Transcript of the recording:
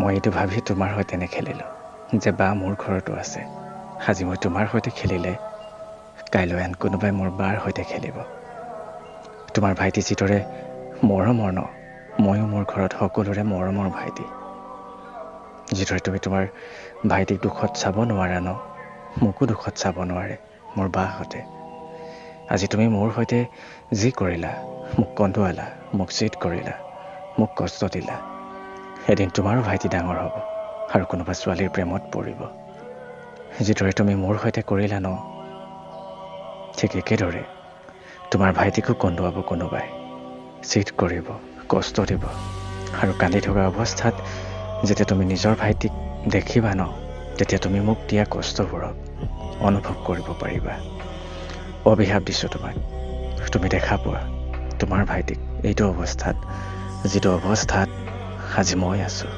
মই এইটো ভাবি তোমাৰ সৈতে নেখেলিলোঁ যে বা মোৰ ঘৰতো আছে। আজি মই তোমাৰ সৈতে খেলিলে কাইলৈ আন কোনোবাই মোৰ বাৰ সৈতে খেলিব। তোমাৰ ভাইটি যিদৰে মৰমৰ ন, ময়ো মোৰ ঘৰত সকলোৰে মৰমৰ ভাইটি। যিদৰে তুমি তোমাৰ ভাইটিক দুখত চাব নোৱাৰা ন, মোকো দুখত চাব নোৱাৰে মোৰ বাহঁতে। আজি তুমি মোৰ সৈতে যি কৰিলা, মোক কন্দুৱালা, মোক চিট কৰিলা, মোক কষ্ট দিলা, এদিন তোমাৰো ভাইটি ডাঙৰ হ'ব আৰু কোনোবা ছোৱালীৰ প্ৰেমত পৰিব। যিদৰে তুমি মোৰ সৈতে কৰিলা ন, ঠিক একেদৰে তোমাৰ ভাইটিকো কন্দুৱাব কোনোবাই, চিট কৰিব, কষ্ট দিব আৰু কান্দি থকা অৱস্থাত যেতিয়া তুমি নিজৰ ভাইটিক দেখিবা ন, তেতিয়া তুমি মোক দিয়া কষ্টবোৰক অনুভৱ কৰিব পাৰিবা। অভিশাপ দিছোঁ তোমাক, তুমি দেখা পোৱা তোমাৰ ভাইটিক এইটো অৱস্থাত, যিটো অৱস্থাত আজি মই আছোঁ।